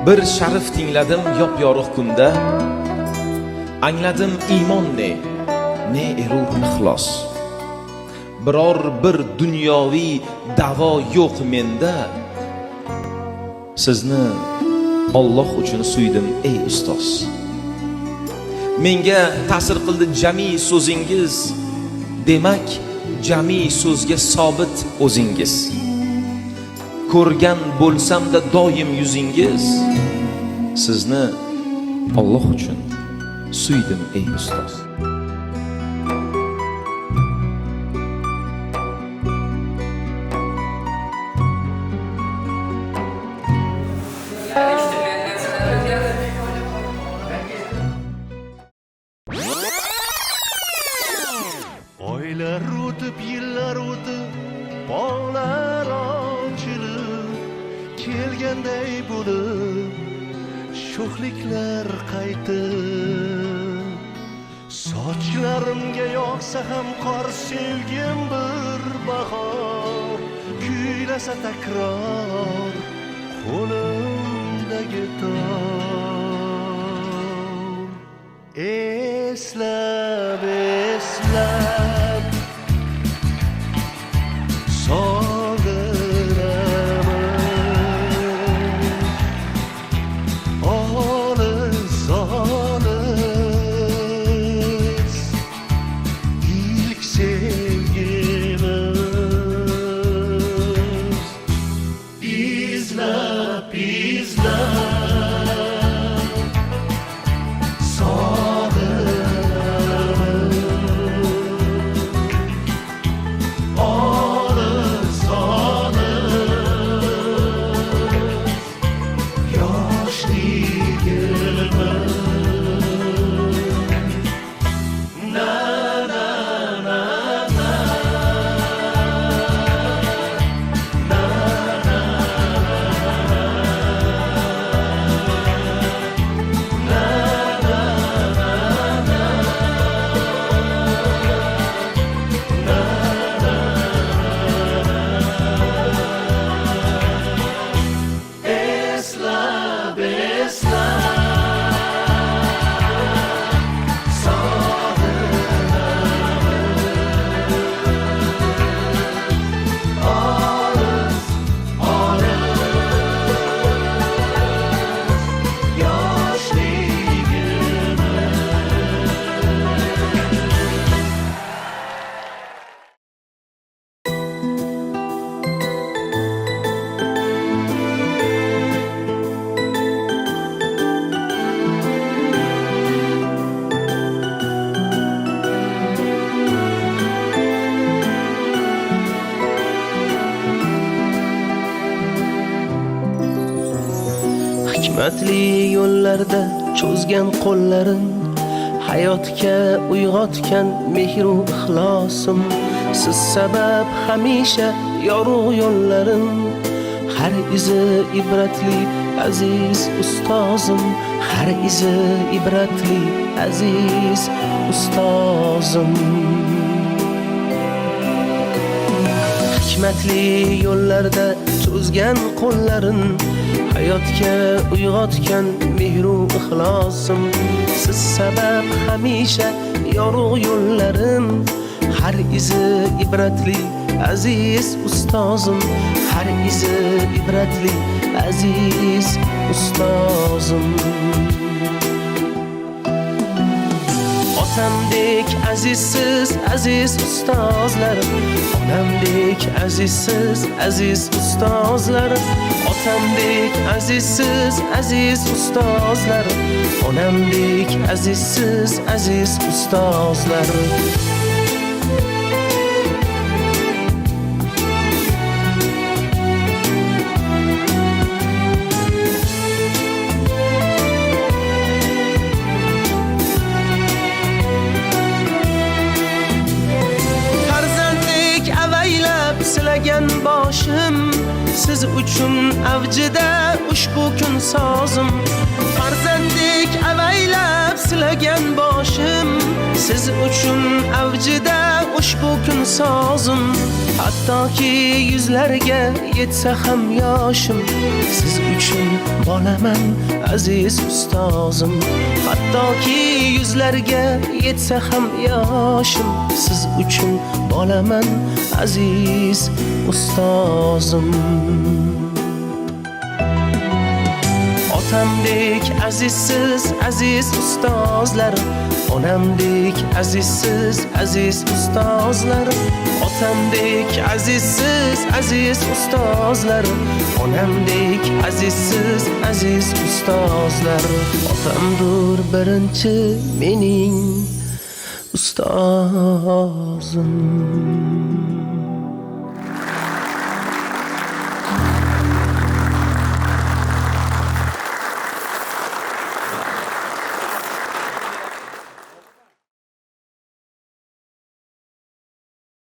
Bir sharif tingladim yop-yorug' kunda, angladim iymon ne erur ixlos. Biror bir dunyoviy davo yo'q menda, sizni Alloh uchun suydim ey ustoz. Menga ta'sir qildi jami so'zingiz, demak jami so'zga sobit o'zingiz. Ko'rgan bo'lsam-da doim yuzingiz, sizni Alloh uchun suydim ey ustoz. Oylar o'tib, yillar o'tib, bog'lar ochilib, kelganday bo'lib, sho'xliklar qaytib. Sochlarimga yog'sa ham qor, sevgim bir bahor, kuylasa takror qo'limdagi tor. Eslab, eslab sog'inaman, olis, olis ilk sevgimiz. İzlab, izlab sog'inaman, olis, olis yoshligimiz. Na na na na, na na eslab, eslab sog'inaman, olis, olis hikmatli yo'llarda cho'zgan qo'llarin, hayotga uyg'otgan mehru ixlosim. Siz sabab hamisha yorug' yo'llarim, har izi ibratli aziz ustozim, har izi ibratli aziz ustozim. Hikmatli yo'llarda cho'zgan qo'llarin, hayotga uyg'otgan mehru ixlosim. Siz sabab hamisha yorug' yo'llarim, har izi ibratli aziz ustozim, har izi ibratli aziz ustozim. Otamdek azizsiz aziz ustozlarim, onamdek azizsiz aziz ustozlarim, otamdek azizsiz aziz ustozlarim, onamdek azizsiz aziz ustozlarim. Silagan boshim, siz uchun avjida ushbu kun sozim. Farzanddek avaylab silagan boshim, siz uchun avjida ushbu kun sozim. Hattoki yuzlarga yetsa ham yoshim, siz uchun bolaman aziz ustozim. Hattoki yuzlarga yetsa ham yoshim, siz uchun bolaman aziz ustozim. Otamdek azizsiz aziz ustozlarim, onamdek azizsiz aziz ustozlarim. Otamdek azizsiz aziz ustozlarim, onamdek azizsiz aziz ustozlarim. Otamdur birinchi mening ustozim.